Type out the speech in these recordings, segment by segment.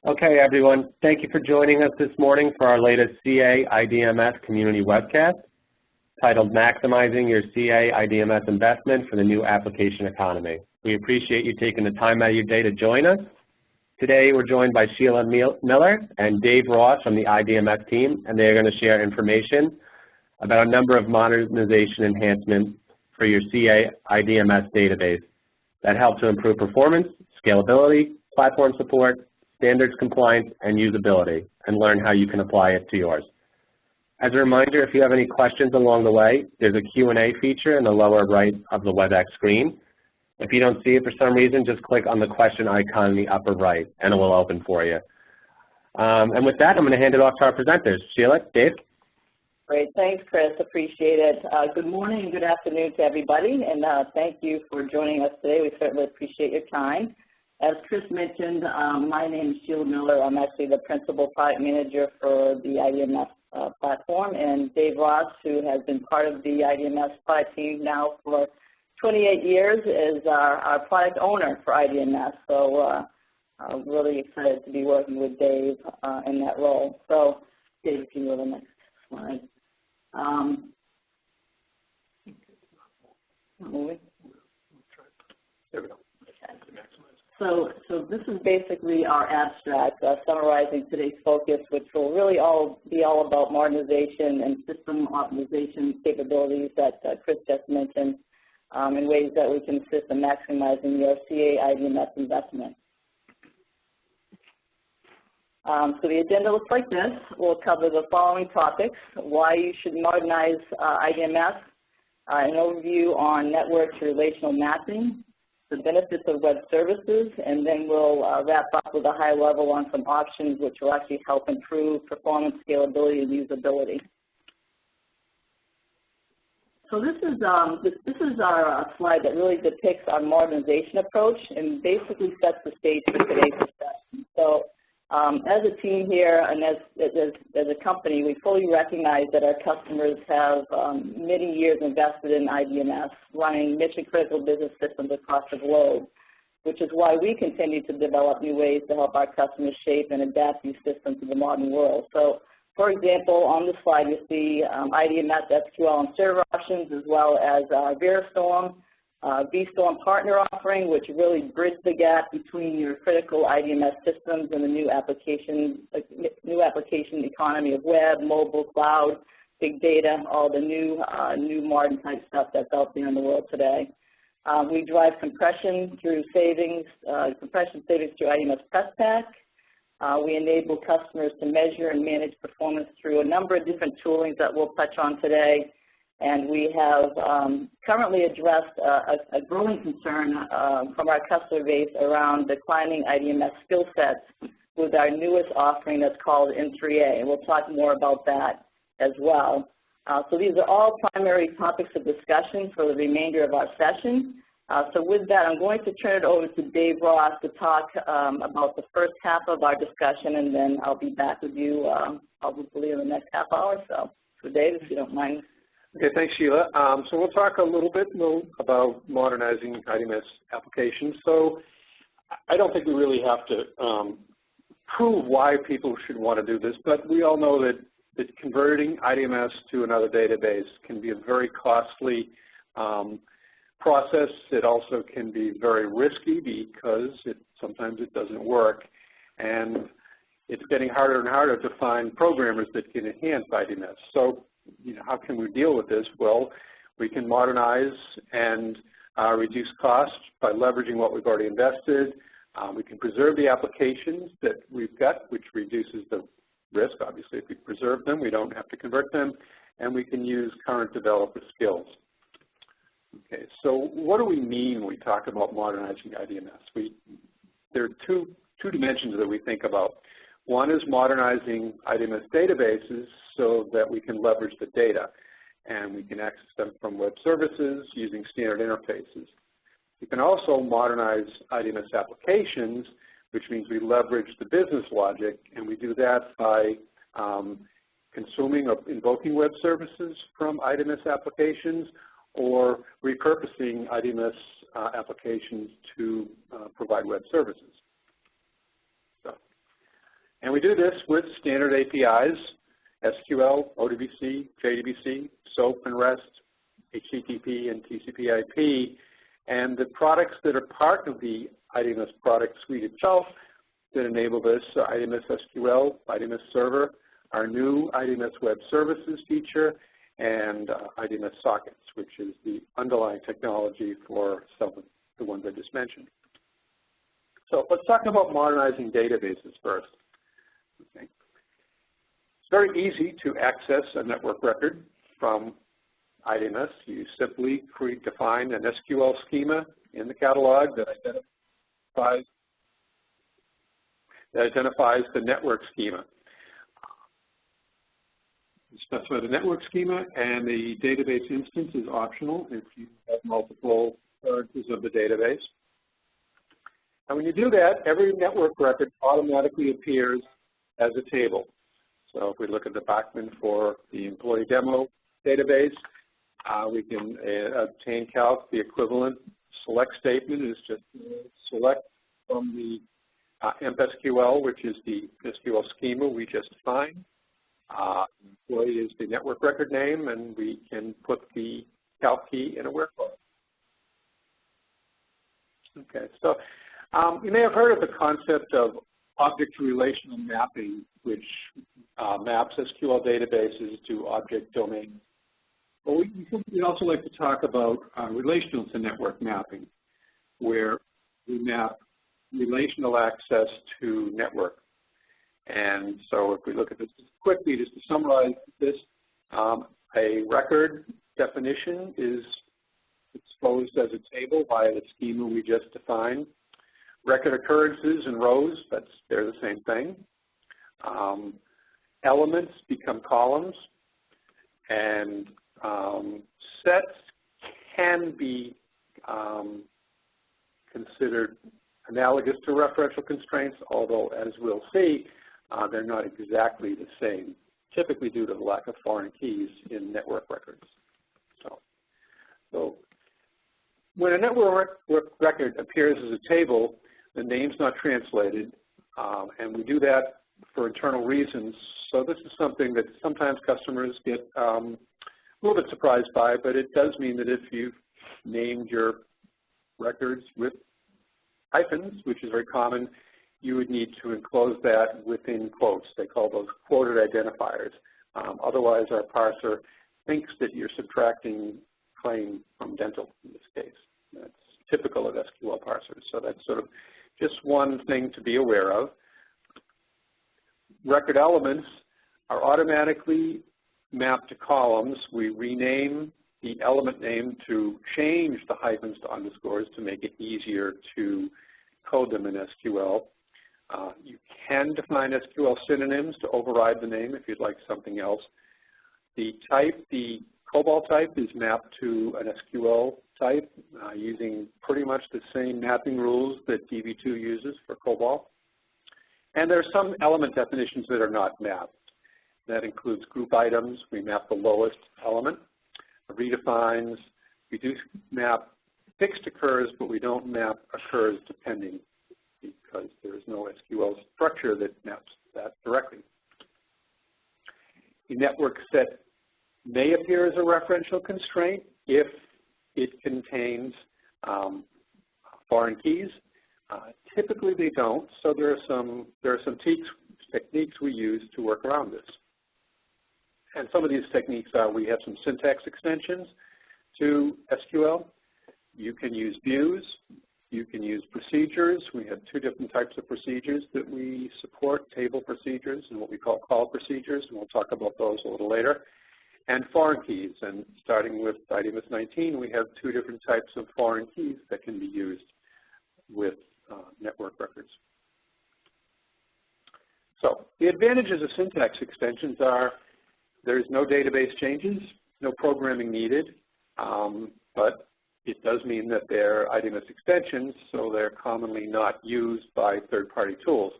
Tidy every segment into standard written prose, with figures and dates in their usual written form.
Okay, everyone. Thank you for joining us this morning for our latest CA IDMS community webcast titled Maximizing Your CA IDMS Investment for the New Application Economy. We appreciate you taking the time out of your day to join us. Today, we're joined by Sheila Miller and Dave Ross from the IDMS team, and they're going to share information about a number of modernization enhancements for your CA IDMS database that help to improve performance, scalability, platform support, standards compliance, and usability, and learn how you can apply it to yours. As a reminder, if you have any questions along the way, there's a Q&A feature in the lower right of the WebEx screen. If you don't see it for some reason, just click on the question icon in the upper right, and it will open for you. And with that, I'm going to hand it off to our presenters. Sheila, Dave? Great. Thanks, Chris. Appreciate it. Good morning and good afternoon to everybody, and thank you for joining us today. We certainly appreciate your time. As Chris mentioned, my name is Sheila Miller. I'm actually the Principal Product Manager for the IDMS platform, and Dave Ross, who has been part of the IDMS product team now for 28 years, is our product owner for IDMS. So I'm really excited to be working with Dave in that role. So Dave, if you go to the next slide. There we go. So this is basically our abstract summarizing today's focus, which will really be all about modernization and system optimization capabilities that Chris just mentioned in ways that we can assist in maximizing your CA IDMS investment. So the agenda looks like this. We'll cover the following topics: why you should modernize IDMS, an overview on network to relational mapping, the benefits of web services, and then we'll wrap up with a high level on some options which will actually help improve performance, scalability, and usability. So this is our slide that really depicts our modernization approach and basically sets the stage for today's discussion. So as a team here and as a company, we fully recognize that our customers have many years invested in IDMS, running mission-critical business systems across the globe, which is why we continue to develop new ways to help our customers shape and adapt these systems to the modern world. So, for example, on the slide you see IDMS, SQL, and server options, as well as VStorm, VStorm partner offering, which really bridges the gap between your critical IDMS systems and the new application economy of web, mobile, cloud, big data, all the new modern type stuff that's out there in the world today. We drive compression savings through IDMS Press Pack. We enable customers to measure and manage performance through a number of different toolings that we'll touch on today. And we have currently addressed a growing concern from our customer base around declining IDMS skill sets with our newest offering that's called N3A. And we'll talk more about that as well. So these are all primary topics of discussion for the remainder of our session. So with that, I'm going to turn it over to Dave Ross to talk about the first half of our discussion, and then I'll be back with you probably in the next half hour or so. So Dave, if you don't mind. Okay, thanks, Sheila. So we'll talk a little bit about modernizing IDMS applications. So I don't think we really have to prove why people should want to do this, but we all know that converting IDMS to another database can be a very costly process. It also can be very risky because sometimes it doesn't work, and it's getting harder and harder to find programmers that can enhance IDMS. So how can we deal with this? Well, we can modernize and reduce costs by leveraging what we've already invested. We can preserve the applications that we've got, which reduces the risk. Obviously, if we preserve them, we don't have to convert them. And we can use current developer skills. Okay, so what do we mean when we talk about modernizing IDMS? There are two dimensions that we think about. One is modernizing IDMS databases so that we can leverage the data, and we can access them from web services using standard interfaces. We can also modernize IDMS applications, which means we leverage the business logic, and we do that by consuming or invoking web services from IDMS applications or repurposing IDMS applications to provide web services. So And we do this with standard APIs, SQL, ODBC, JDBC, SOAP and REST, HTTP and TCP/IP, and the products that are part of the IDMS product suite itself that enable this are IDMS SQL, IDMS Server, our new IDMS Web Services feature, and IDMS Sockets, which is the underlying technology for some of the ones I just mentioned. So let's talk about modernizing databases first. Okay. It's very easy to access a network record from IDMS. You simply define an SQL schema in the catalog that identifies the network schema. You specify the network schema, and the database instance is optional if you have multiple branches of the database. And when you do that, every network record automatically appears as a table. So if we look at the document for the employee demo database, we can obtain calc. The equivalent select statement is just select from the EMP-SQL, which is the SQL schema we just defined. Employee is the network record name, and we can put the calc key in a where clause. Okay, so you may have heard of the concept of object-to-relational mapping, which maps SQL databases to object domains. But we'd also like to talk about relational to network mapping, where we map relational access to network. And so if we look at this quickly, just to summarize this, a record definition is exposed as a table via the schema we just defined. Record occurrences and rows, they're the same thing. Elements become columns, and sets can be considered analogous to referential constraints, although as we'll see, they're not exactly the same, typically due to the lack of foreign keys in network records. So when a network record appears as a table, the name's not translated, and we do that for internal reasons. So this is something that sometimes customers get a little bit surprised by, but it does mean that if you've named your records with hyphens, which is very common, you would need to enclose that within quotes. They call those quoted identifiers. Otherwise, our parser thinks that you're subtracting claim from dental in this case. That's typical of SQL parsers. So that's sort of just one thing to be aware of. Record elements are automatically mapped to columns. We rename the element name to change the hyphens to underscores to make it easier to code them in SQL. You can define SQL synonyms to override the name if you'd like something else. The type, the COBOL type, is mapped to an SQL type using pretty much the same mapping rules that DB2 uses for COBOL. And there are some element definitions that are not mapped. That includes group items. We map the lowest element. Redefines. We do map fixed occurs, but we don't map occurs depending, because there is no SQL structure that maps that directly. The network set may appear as a referential constraint if it contains foreign keys. Typically they don't, so there are some techniques we use to work around this. And some of these techniques are, we have some syntax extensions to SQL. You can use views. You can use procedures. We have two different types of procedures that we support, table procedures and what we call procedures, and we'll talk about those a little later. And foreign keys, and starting with IDMS 19, we have two different types of foreign keys that can be used with network records. So the advantages of syntax extensions are there's no database changes, no programming needed, but it does mean that they're IDMS extensions, so they're commonly not used by third-party tools.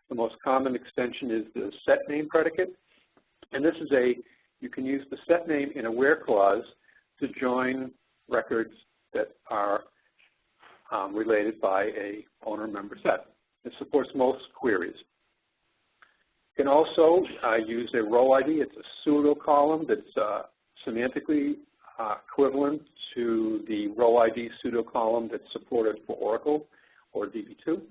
The most common extension is the set name predicate, and this is you can use the set name in a where clause to join records that are related by a owner member set. It supports most queries. You can also use a row ID. It's a pseudo column that's semantically equivalent to the row ID pseudo column that's supported for Oracle or DB2.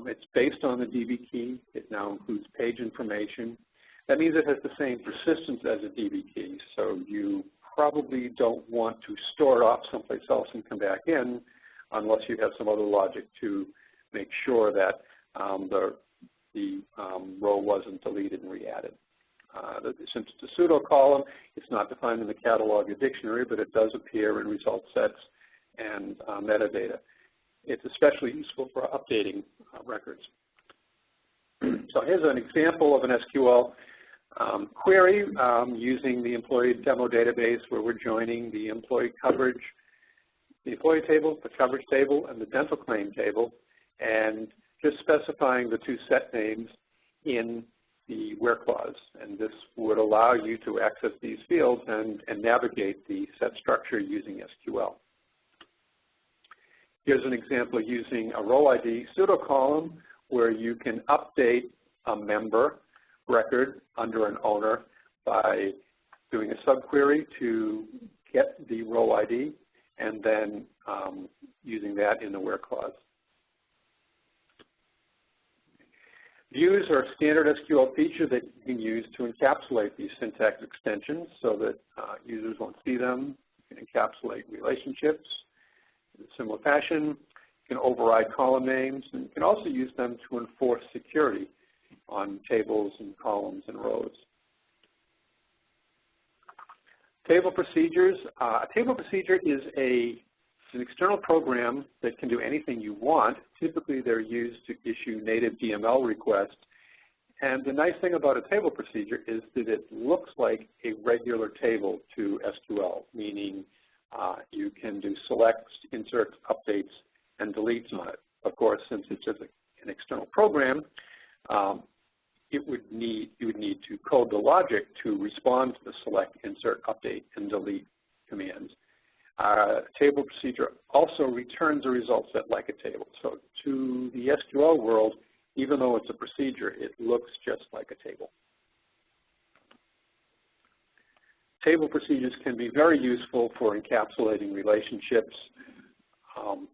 It's based on the DB key. It now includes page information. That means it has the same persistence as a DB key, so you probably don't want to store it off someplace else and come back in unless you have some other logic to make sure that the row wasn't deleted and re-added. Since it's a pseudo column, it's not defined in the catalog or dictionary, but it does appear in result sets and metadata. It's especially useful for updating records. So here's an example of an SQL query using the employee demo database where we're joining the employee coverage, the employee table, the coverage table, and the dental claim table, and just specifying the two set names in the where clause. And this would allow you to access these fields and navigate the set structure using SQL. Here's an example using a row ID pseudo column where you can update a member record under an owner by doing a subquery to get the row ID and then using that in the where clause. Views are a standard SQL feature that you can use to encapsulate these syntax extensions so that users won't see them. You can encapsulate relationships in a similar fashion. You can override column names, and you can also use them to enforce security on tables and columns and rows. Table procedures. A table procedure is an external program that can do anything you want. Typically, they're used to issue native DML requests. And the nice thing about a table procedure is that it looks like a regular table to SQL, meaning you can do selects, inserts, updates, and deletes on it. Of course, since it's just an external program, you would need to code the logic to respond to the select, insert, update, and delete commands. A table procedure also returns a result set like a table. So to the SQL world, even though it's a procedure, it looks just like a table. Table procedures can be very useful for encapsulating relationships.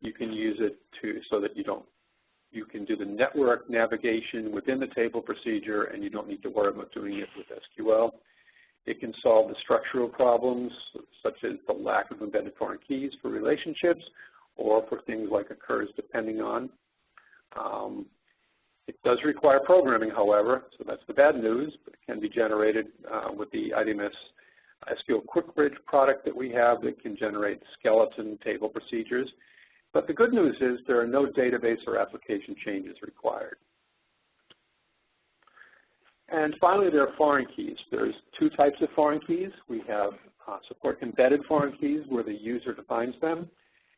You can use it so that you can do the network navigation within the table procedure and you don't need to worry about doing it with SQL. It can solve the structural problems such as the lack of embedded foreign keys for relationships or for things like occurs depending on. It does require programming, however, so that's the bad news, but it can be generated with the IDMS SQL Quick Bridge product that we have that can generate skeleton table procedures. But the good news is there are no database or application changes required. And finally, there are foreign keys. There's two types of foreign keys. We have support embedded foreign keys where the user defines them,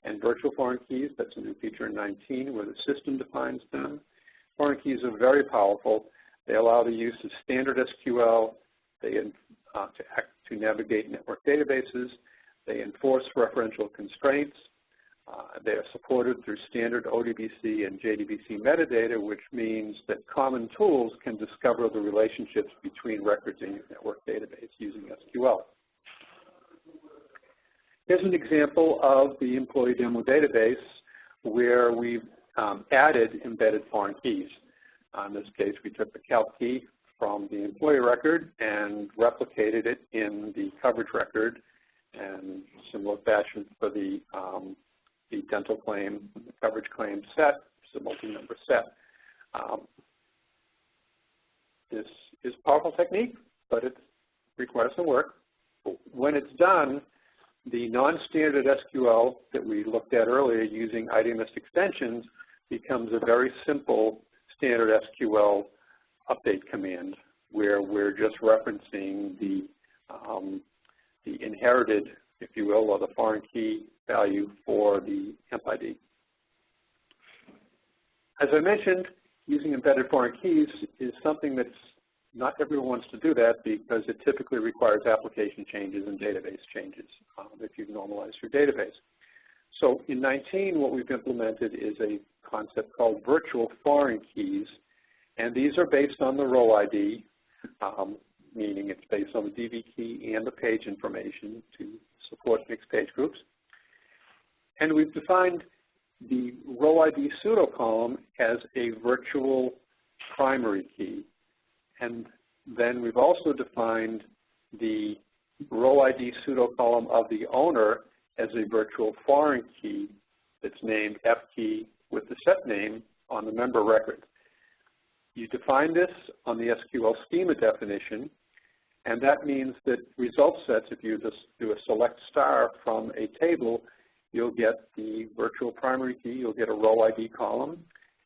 and virtual foreign keys. That's a new feature in 19 where the system defines them. Foreign keys are very powerful. They allow the use of standard SQL. They to navigate network databases. They enforce referential constraints. They are supported through standard ODBC and JDBC metadata, which means that common tools can discover the relationships between records in your network database using SQL. Here's an example of the employee demo database where we've added embedded foreign keys. In this case, we took the calc key from the employee record and replicated it in the coverage record, and similar fashion for the dental claim, the coverage claim set, it's a multi-number set. This is a powerful technique, but it requires some work. When it's done, the non-standard SQL that we looked at earlier using IDMS extensions becomes a very simple standard SQL update command where we're just referencing the inherited, if you will, or the foreign key value for the temp ID. As I mentioned, using embedded foreign keys is something that's not everyone wants to do that because it typically requires application changes and database changes if you've normalized your database. So in 19, what we've implemented is a concept called virtual foreign keys, And these are based on the row ID, meaning it's based on the DB key and the page information to support mixed page groups. And we've defined the row ID pseudo column as a virtual primary key. And then we've also defined the row ID pseudo column of the owner as a virtual foreign key that's named F key with the set name on the member record. You define this on the SQL schema definition, and that means that result sets, if you just do a select star from a table, you'll get the virtual primary key, you'll get a row ID column,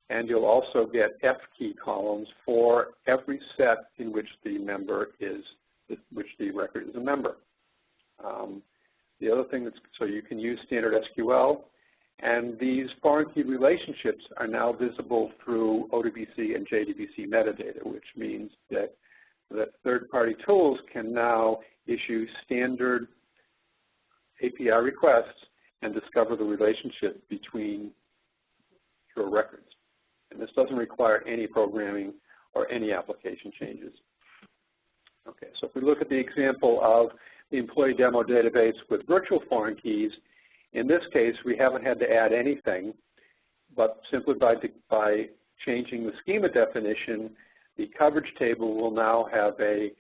and you'll also get F key columns for every set in which the member is, which the record is a member. The other thing that's, so you can use standard SQL, and these foreign key relationships are now visible through ODBC and JDBC metadata, which means that third-party tools can now issue standard API requests and discover the relationship between your records. And this doesn't require any programming or any application changes. Okay, so if we look at the example of the employee demo database with virtual foreign keys, in this case, we haven't had to add anything, but simply by changing the schema definition, the coverage table will now have a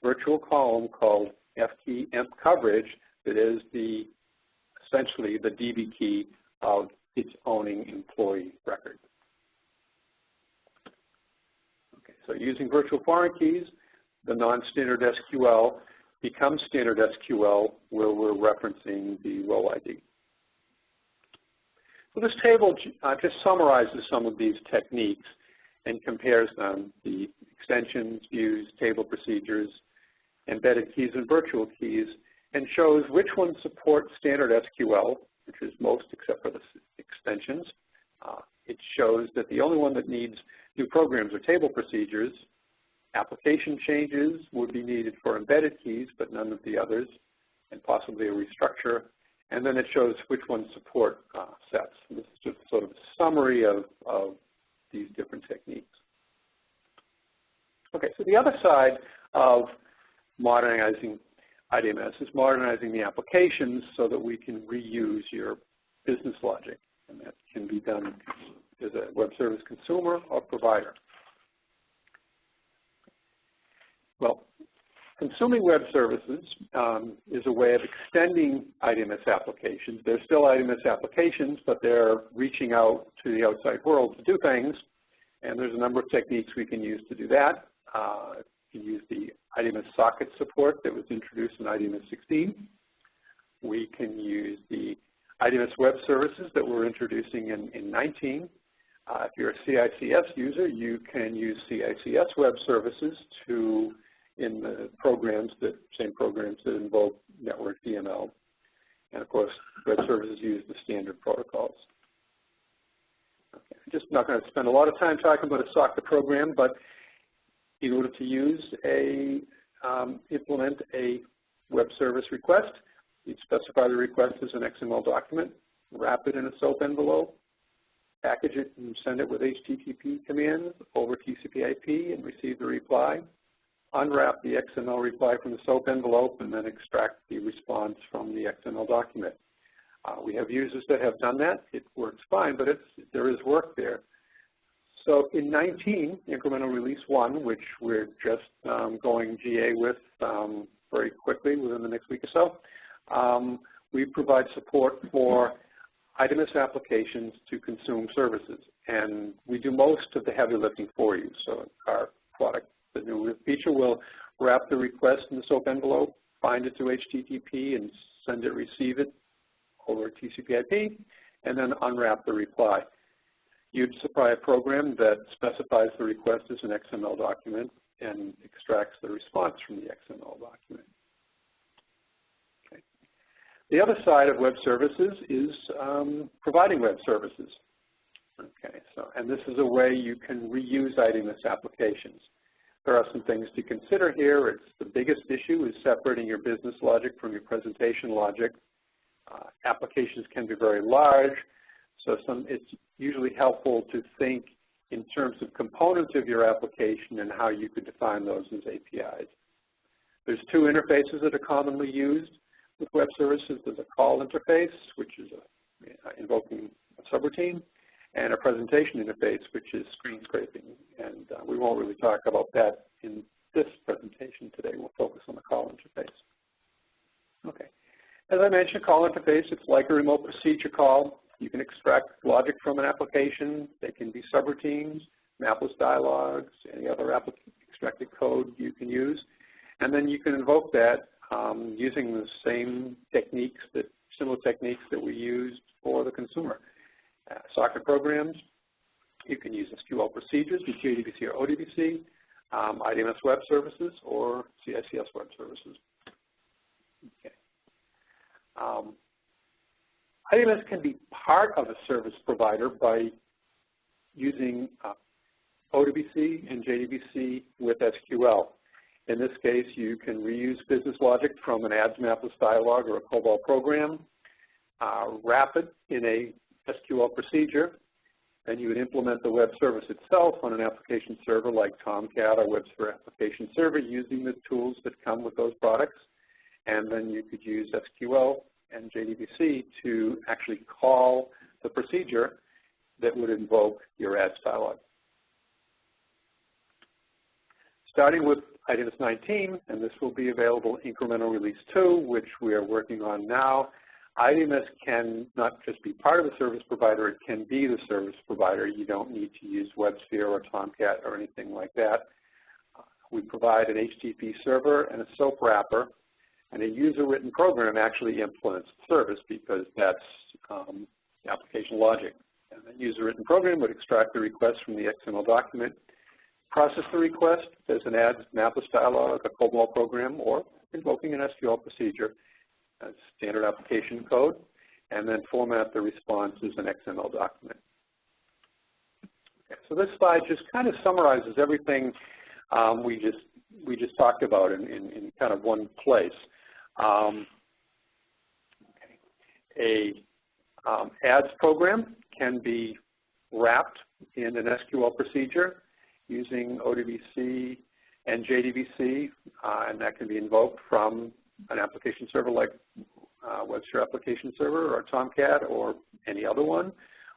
virtual column called FKey emp coverage that is essentially the DB key of its owning employee record. Okay, so using virtual foreign keys, the non-standard SQL becomes standard SQL where we're referencing the row ID. So this table just summarizes some of these techniques and compares them, the extensions, views, table procedures, embedded keys and virtual keys, and shows which ones support standard SQL, which is most except for the extensions. It shows that the only one that needs new programs are table procedures. Application changes would be needed for embedded keys, but none of the others, and possibly a restructure. And then it shows which ones support sets. And this is just sort of a summary of these different techniques. Okay, so the other side of modernizing IDMS is modernizing the applications so that we can reuse your business logic. And that can be done as a web service consumer or provider. Well, consuming web services is a way of extending IDMS applications. They're still IDMS applications, but they're reaching out to the outside world to do things. And there's a number of techniques we can use to do that. You can use the IDMS socket support that was introduced in IDMS 16. We can use the IDMS web services that we're introducing in 19. If you're a CICS user, you can use CICS web services in the same programs that involve network DML. And of course, web services use the standard protocols. Okay. I'm just not going to spend a lot of time talking about a socket program, but in order to implement a web service request, you'd specify the request as an XML document, wrap it in a SOAP envelope, package it and send it with HTTP commands over TCP/IP and receive the reply, unwrap the XML reply from the SOAP envelope, and then extract the response from the XML document. We have users that have done that. It works fine, but there is work there. So in 19, Incremental Release 1, which we're just going GA with very quickly within the next week or so, we provide support for IDMS applications to consume services. And we do most of the heavy lifting for you. So our product, the new feature, will wrap the request in the SOAP envelope, bind it to HTTP, and send it, receive it over TCP/IP, and then unwrap the reply. You'd supply a program that specifies the request as an XML document and extracts the response from the XML document. Okay. The other side of web services is providing web services. Okay, and this is a way you can reuse IDMS applications. There are some things to consider here. The biggest issue is separating your business logic from your presentation logic. Applications can be very large, so it's usually helpful to think in terms of components of your application and how you could define those as APIs. There's two interfaces that are commonly used with web services. There's a call interface, which is invoking a subroutine, and a presentation interface, which is screen scraping. And we won't really talk about that in this presentation today. We'll focus on the call interface. Okay. As I mentioned, call interface, it's like a remote procedure call. You can extract logic from an application. They can be subroutines, mapless dialogues, any other extracted code you can use. And then you can invoke that using the same techniques, similar techniques that we used for the consumer. Socket programs, you can use SQL procedures with JDBC or ODBC, IDMS web services, or CICS web services. Okay. IDMS can be part of a service provider by using ODBC and JDBC with SQL. In this case, you can reuse business logic from an ads mapless dialog or a COBOL program, wrap it in a SQL procedure, then you would implement the web service itself on an application server like Tomcat or WebSphere Application Server using the tools that come with those products. And then you could use SQL and JDBC to actually call the procedure that would invoke your ads dialog. Starting with IDMS 19, and this will be available in Incremental Release 2, which we are working on now, IDMS can not just be part of the service provider, it can be the service provider. You don't need to use WebSphere or Tomcat or anything like that. We provide an HTTP server and a SOAP wrapper, and a user-written program actually implements the service because that's application logic. And the user-written program would extract the request from the XML document, process the request as an ads mapless dialog, a COBOL program, or invoking an SQL procedure, standard application code, and then format the response as an XML document. Okay, so this slide just kind of summarizes everything we just talked about in kind of one place. Ads program can be wrapped in an SQL procedure using ODBC and JDBC, and that can be invoked from an application server like WebSphere Application Server or Tomcat or any other one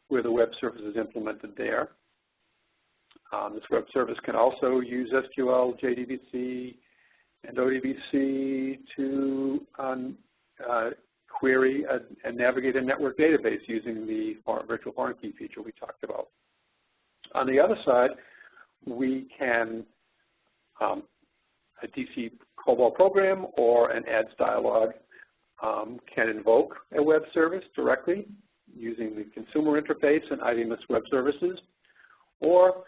where the web service is implemented there. This web service can also use SQL, JDBC, and ODBC to query and navigate a network database using the virtual foreign key feature we talked about. On the other side, we can a DC COBOL program or an ads dialog can invoke a web service directly using the consumer interface and IDMS web services, or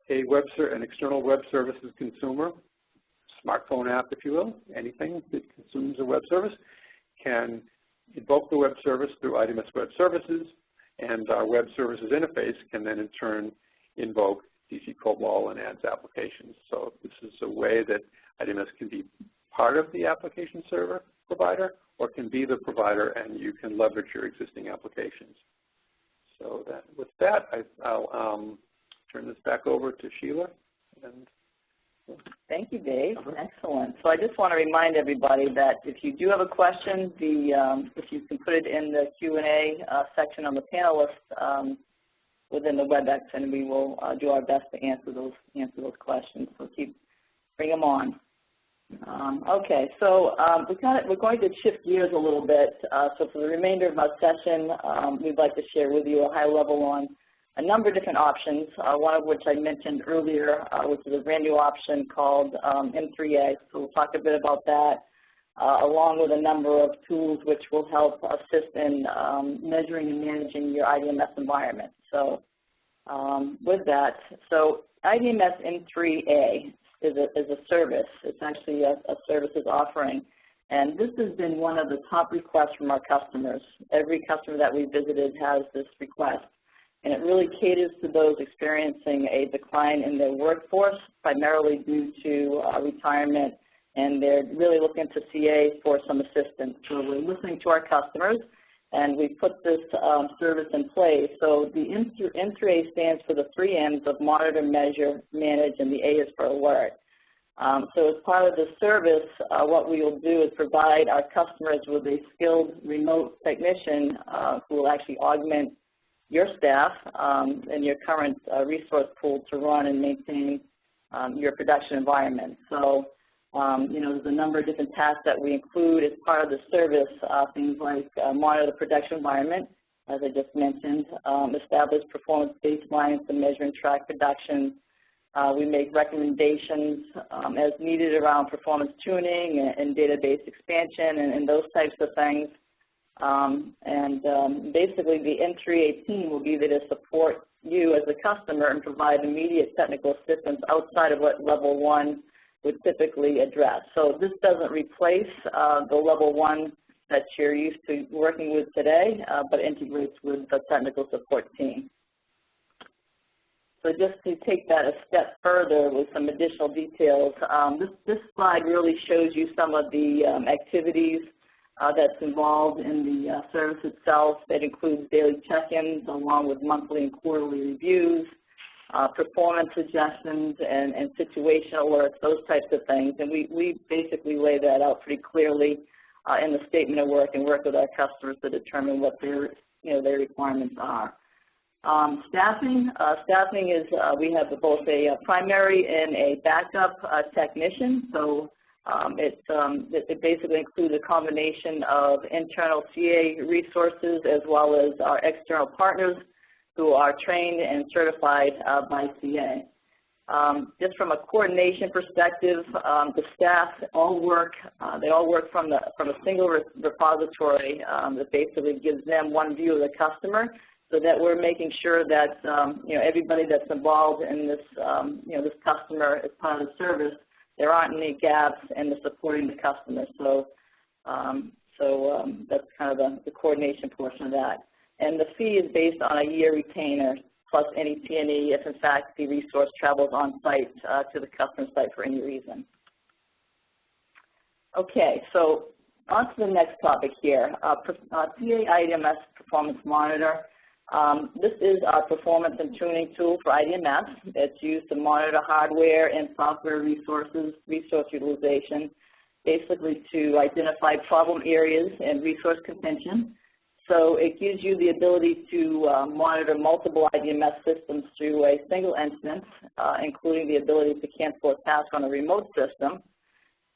an external web services consumer, smartphone app, if you will, anything that consumes a web service, can invoke the web service through IDMS web services, and our web services interface can then in turn invoke DC COBOL and ads applications. So this is a way that IDMS can be part of the application server provider or can be the provider, and you can leverage your existing applications. So with that, I'll turn this back over to Sheila. Thank you, Dave. Excellent. So I just want to remind everybody that if you do have a question, if you can put it in the Q&A section on the panelists within the WebEx, and we will do our best to answer those questions. So bring them on. Okay, so we're going to shift gears a little bit. So for the remainder of our session, we'd like to share with you a high level on a number of different options, one of which I mentioned earlier, which is a brand new option called M3A. So we'll talk a bit about that, along with a number of tools which will help assist in measuring and managing your IDMS environment. So with that, so IDMS M3A is a service. It's actually a services offering. And this has been one of the top requests from our customers. Every customer that we visited has this request. And it really caters to those experiencing a decline in their workforce, primarily due to retirement, and they're really looking to CA for some assistance. So we're listening to our customers, and we put this service in place. So the M3A stands for the 3 M's of monitor, measure, manage, and the A is for alert. So as part of the service, what we will do is provide our customers with a skilled remote technician who will actually augment your staff and your current resource pool to run and maintain your production environment. So, you know, there's a number of different tasks that we include as part of the service, things like monitor the production environment, as I just mentioned, establish performance baselines to measure and track production. We make recommendations as needed around performance tuning and database expansion and those types of things. Basically the M3A team will be there to support you as a customer and provide immediate technical assistance outside of what level 1 would typically address. So this doesn't replace the level 1 that you're used to working with today, but integrates with the technical support team. So just to take that a step further with some additional details, this slide really shows you some of the activities that's involved in the service itself. That includes daily check-ins along with monthly and quarterly reviews, performance suggestions and situation alerts, those types of things. And we basically lay that out pretty clearly in the statement of work and work with our customers to determine what their requirements are. Staffing is we have both a primary and a backup technician. So it basically includes a combination of internal CA resources as well as our external partners who are trained and certified by CA. Just from a coordination perspective, the staff all work. They all work from a single repository that basically gives them one view of the customer, so that we're making sure that everybody that's involved in this this customer as part of the service, there aren't any gaps in the supporting the customer. So that's kind of the coordination portion of that. And the fee is based on a year retainer plus any T&E if in fact the resource travels on site to the customer site for any reason. Okay, so on to the next topic here, CA IDMS Performance Monitor. This is our performance and tuning tool for IDMS. It's used to monitor hardware and software resource utilization, basically to identify problem areas and resource contention. So it gives you the ability to monitor multiple IDMS systems through a single instance, including the ability to cancel a task on a remote system.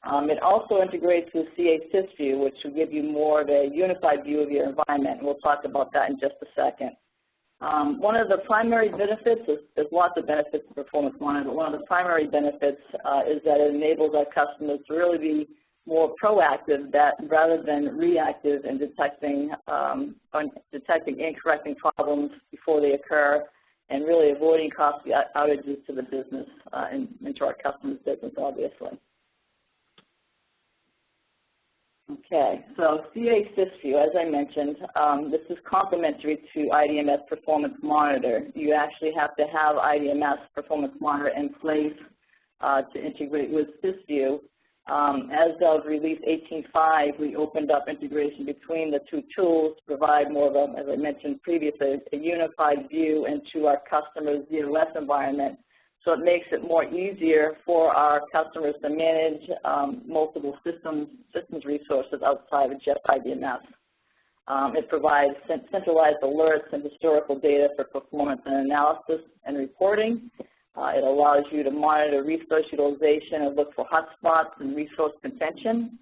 It also integrates with CA SysView, which will give you more of a unified view of your environment. We'll talk about that in just a second. One of the primary benefits, there's lots of benefits to Performance Monitor, but one of the primary benefits is that it enables our customers to really be more proactive rather than reactive in detecting and correcting problems before they occur, and really avoiding costly outages to the business and to our customers' business, obviously. Okay, so CA SysView, as I mentioned, this is complementary to IDMS Performance Monitor. You actually have to have IDMS Performance Monitor in place to integrate with SysView. As of release 18.5, we opened up integration between the two tools to provide more of a, as I mentioned previously, a unified view into our customers' ZOS environment. So it makes it more easier for our customers to manage multiple systems resources outside of just IDMS. It provides centralized alerts and historical data for performance and analysis and reporting. It allows you to monitor resource utilization and look for hotspots and resource contention.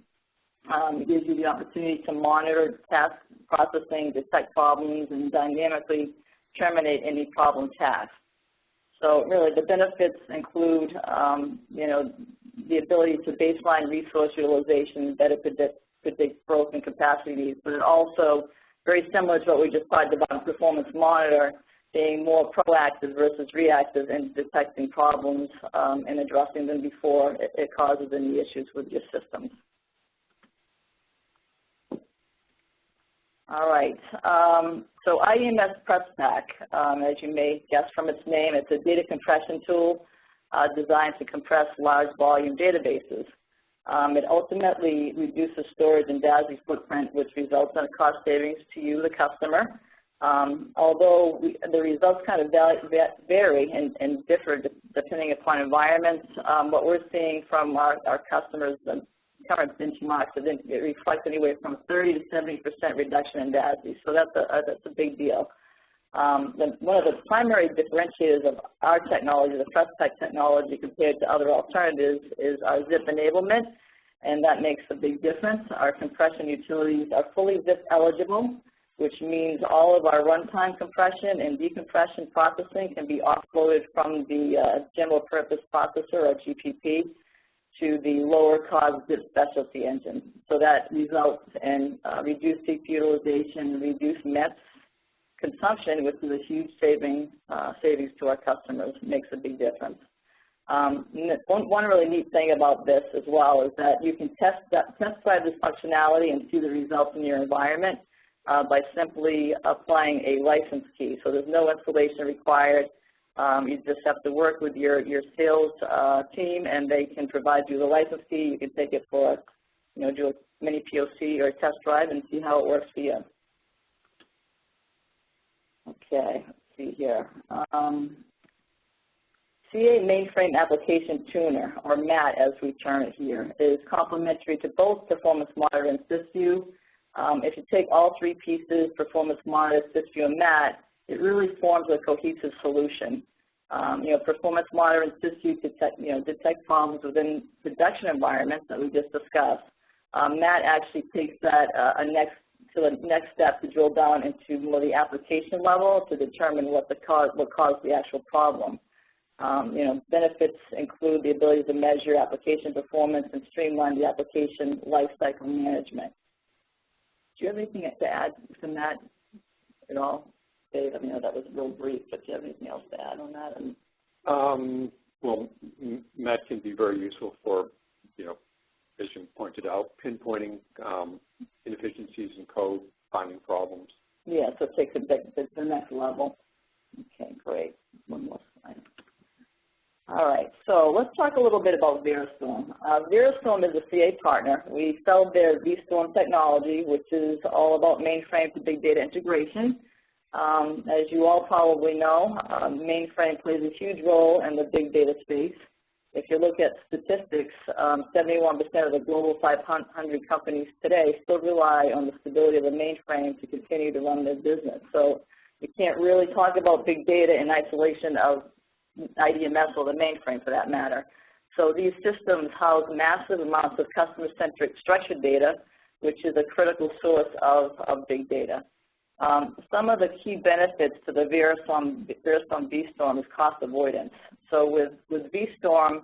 It gives you the opportunity to monitor task processing, detect problems, and dynamically terminate any problem tasks. So really the benefits include, the ability to baseline resource utilization, better predict growth and capacity needs, but it also, very similar to what we just talked about in Performance Monitor, being more proactive versus reactive in detecting problems and addressing them before it causes any issues with your systems. All right, so IDMS Prep Pack, as you may guess from its name, it's a data compression tool designed to compress large volume databases. It ultimately reduces storage and DASI footprint, which results in a cost savings to you, the customer. Although the results kind of vary and differ depending upon environments, what we're seeing from our customers, the current benchmarks, it reflects anywhere from 30 to 70% reduction in DASI. So that's a big deal. One of the primary differentiators of our technology, the FreshTech technology, compared to other alternatives is our zip enablement, and that makes a big difference. Our compression utilities are fully zip eligible, which means all of our runtime compression and decompression processing can be offloaded from the general purpose processor, or GPP, to the lower cost zip specialty engine. So that results in reduced CPU utilization, reduced METS consumption, which is a huge savings to our customers. It makes a big difference. One really neat thing about this as well is that you can test drive this functionality and see the results in your environment by simply applying a license key. So there's no installation required. You just have to work with your sales team, and they can provide you the license key. You can take it for, do a mini POC or a test drive and see how it works for you. Okay, let's see here. CA Mainframe Application Tuner, or MAT as we term it here, is complementary to both Performance Monitor and SysView. If you take all three pieces, Performance Monitor, SysView, and MAT, it really forms a cohesive solution. Performance Monitor and SysView detect problems within production environments that we just discussed. MAT actually takes that to the next step to drill down into more the application level to determine what caused the actual problem. Benefits include the ability to measure application performance and streamline the application lifecycle management. Do you have anything to add to that at all, Dave? I mean, that was real brief, but do you have anything else to add on that? Well, MAT can be very useful for, as you pointed out, pinpointing inefficiencies in code, finding problems. Yeah, so it takes it to the next level. Okay, great. One more slide. All right, so let's talk a little bit about VStorm. VStorm is a CA partner. We sell their VStorm technology, which is all about mainframe to big data integration. As you all probably know, mainframe plays a huge role in the big data space. If you look at statistics, 71% of the global 500 companies today still rely on the stability of the mainframe to continue to run their business. So you can't really talk about big data in isolation of IDMS or the mainframe for that matter. So these systems house massive amounts of customer-centric structured data, which is a critical source of big data. Some of the key benefits to the VStorm is cost avoidance. So with VStorm,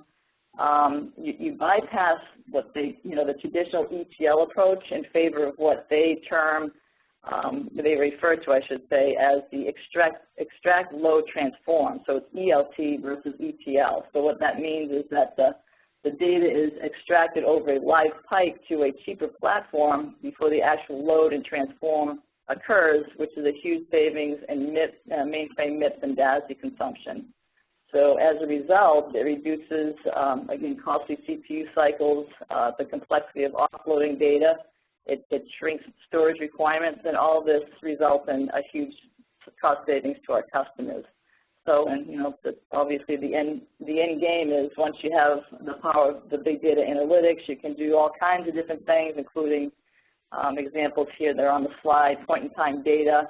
you bypass what the traditional ETL approach in favor of what they refer to, I should say, as the extract, load, transform. So it's ELT versus ETL. So what that means is that the data is extracted over a live pipe to a cheaper platform before the actual load and transform occurs, which is a huge savings in mainframe MIPS and DASI consumption. So as a result, it reduces, again, costly CPU cycles, the complexity of offloading data. It shrinks storage requirements, and all this results in a huge cost savings to our customers. So, and obviously the end game is once you have the power of the big data analytics, you can do all kinds of different things, including examples here that are on the slide: point-in-time data,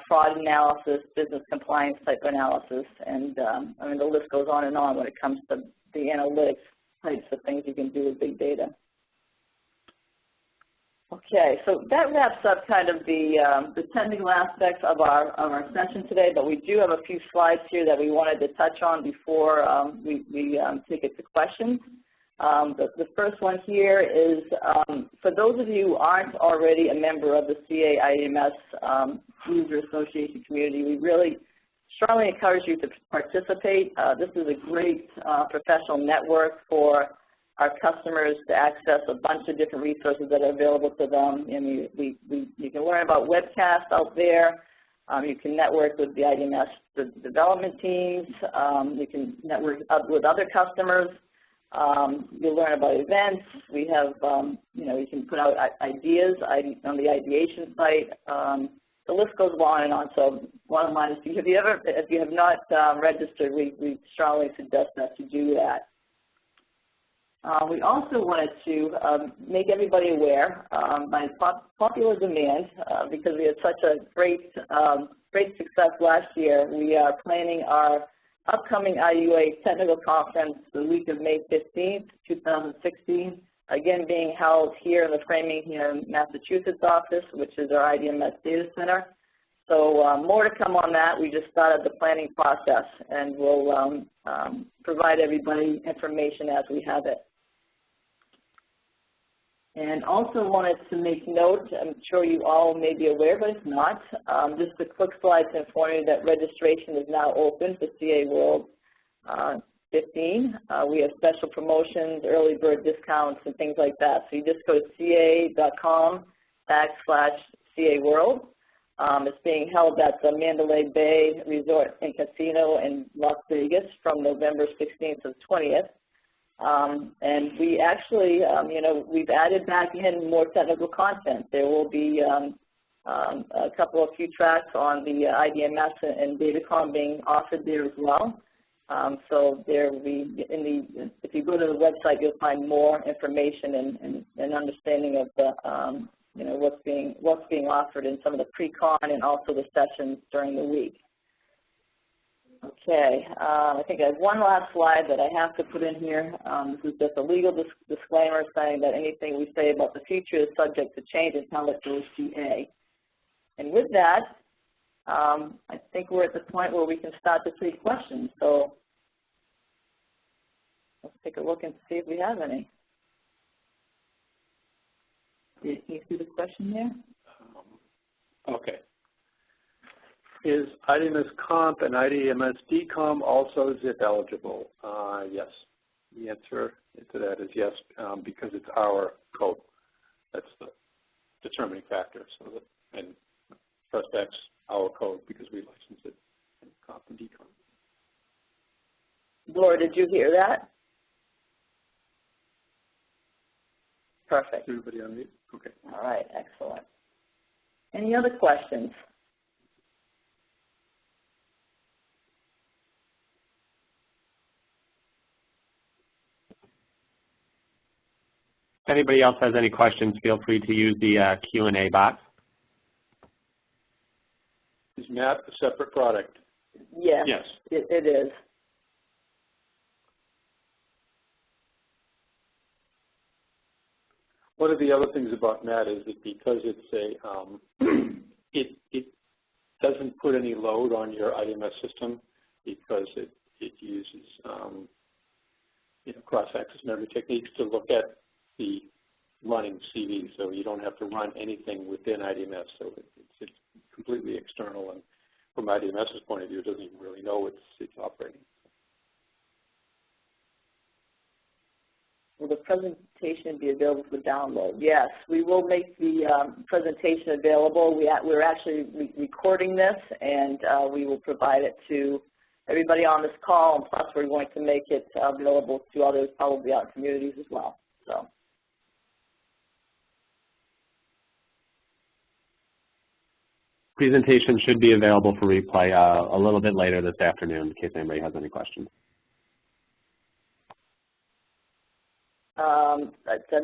fraud analysis, business compliance type analysis, and I mean the list goes on when it comes to the analytics types of things you can do with big data. Okay, so that wraps up kind of the technical aspects of our session today, but we do have a few slides here that we wanted to touch on before we take it to questions. The first one here is, for those of you who aren't already a member of the CA IDMS User Association community, we really strongly encourage you to participate. This is a great professional network for our customers to access a bunch of different resources that are available to them. And you can learn about webcasts out there. You can network with the IDMS development teams. You can network with other customers. You'll learn about events. We have, you can put out ideas on the ideation site. The list goes on and on. So one of mine is, if you have not registered, we strongly suggest that you do that. We also wanted to make everybody aware by popular demand, because we had such a great success last year. We are planning our upcoming IUA Technical Conference the week of May 15th, 2016, again being held here in the Framingham, Massachusetts office, which is our IDMS data center. So more to come on that. We just started the planning process, and we'll provide everybody information as we have it. And also wanted to make note, I'm sure you all may be aware, but if not, just a quick slide to inform you that registration is now open for CA World 15. We have special promotions, early bird discounts, and things like that. So you just go to ca.com/CA World. It's being held at the Mandalay Bay Resort and Casino in Las Vegas from November 16th to 20th. And we actually, we've added back in more technical content. There will be a few tracks on the IDMS and Datacom being offered there as well. So there will be, if you go to the website, you'll find more information and understanding of the, what's being offered in some of the pre-con and also the sessions during the week. Okay, I think I have one last slide that I have to put in here. This is just a legal disclaimer saying that anything we say about the future is subject to change until it goes GA. And with that, I think we're at the point where we can start to take questions. So let's take a look and see if we have any. Can you see the question there? Okay. Is IDMS Comp and IDMS DCOM also ZIP eligible? Yes. The answer to that is yes, because it's our code. That's the determining factor. So that, and Prospect's our code because we license it in Comp and DCOM. Laura, did you hear that? Perfect. Is everybody on mute? Okay. All right, excellent. Any other questions? If anybody else has any questions, feel free to use the Q&A box. Is MAP a separate product? Yes, yes. It is. One of the other things about MAT is that because it's a, it doesn't put any load on your IDMS system because it uses cross-access memory techniques to look at the running CV, so you don't have to run anything within IDMS. So it's completely external, and from IDMS's point of view, it doesn't even really know it's operating. Will the presentation be available for download? Yes, we will make the presentation available. We're actually recording this, and we will provide it to everybody on this call, and plus we're going to make it available to others, probably out in communities as well. So. Presentation should be available for replay a little bit later this afternoon in case anybody has any questions. I'm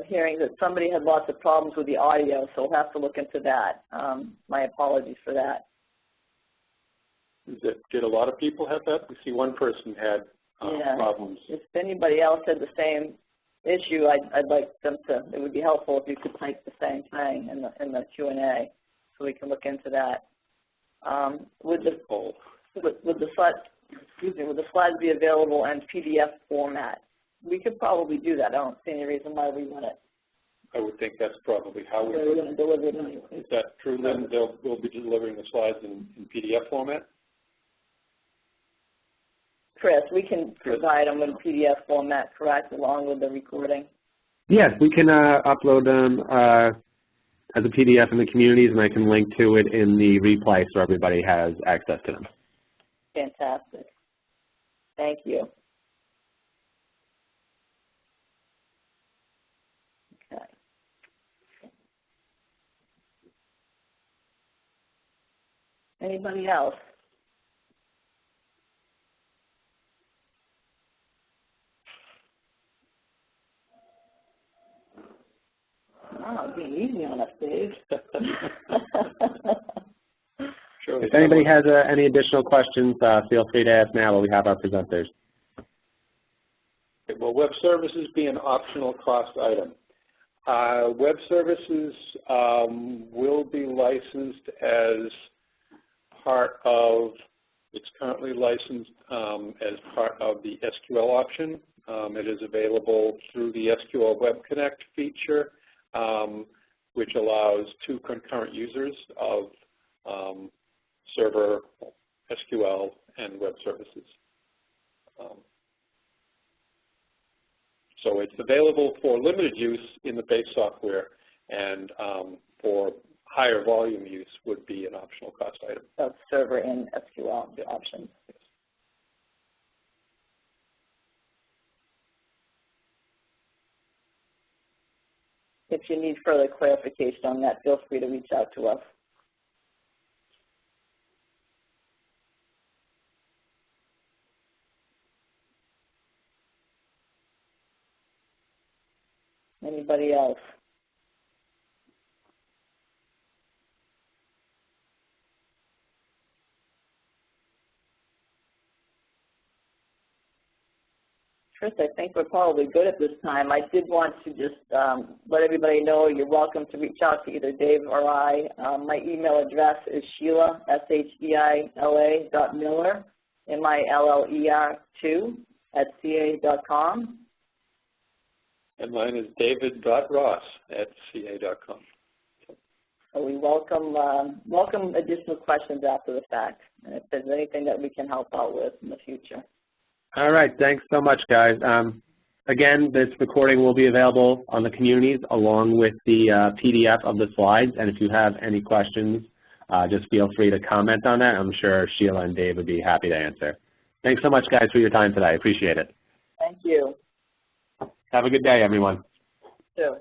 hearing that somebody had lots of problems with the audio, so we'll have to look into that. My apologies for that. Did a lot of people have that? We see one person had problems. If anybody else had the same issue, I'd like them to, it would be helpful if you could type the same thing in the Q&A so we can look into that. Would the slides be available in PDF format? We could probably do that. I don't see any reason why we wouldn't. I would think that's probably how we're going to deliver it anyway. Is that true, Lynn? We'll be delivering the slides in PDF format? Chris, we can provide them in PDF format, correct, along with the recording? Yes, we can upload them as a PDF in the communities, and I can link to it in the replay so everybody has access to them. Fantastic. Thank you. Anybody else? Wow, being easy on us, Dave. Sure. If anybody has any additional questions, feel free to ask now while we have our presenters. Will web services be an optional cost item? Web services will be licensed as part of, it's currently licensed as part of the SQL option. It is available through the SQL Web Connect feature, which allows 2 concurrent users of server, SQL, and web services. So it's available for limited use in the base software, and for higher volume use would be an optional cost item. So server and SQL options. Yes. If you need further clarification on that, feel free to reach out to us. Anybody else? Chris, I think we're probably good at this time. I did want to just let everybody know you're welcome to reach out to either Dave or I. My email address is Sheila, SHEILA.Miller, MILLER2 @ca.com. And mine is david.ross@ca.com. So we welcome additional questions after the fact, and if there's anything that we can help out with in the future. All right, thanks so much, guys. Again, this recording will be available on the communities along with the PDF of the slides, and if you have any questions, just feel free to comment on that. I'm sure Sheila and Dave would be happy to answer. Thanks so much, guys, for your time today. I appreciate it. Thank you. Have a good day, everyone. You too.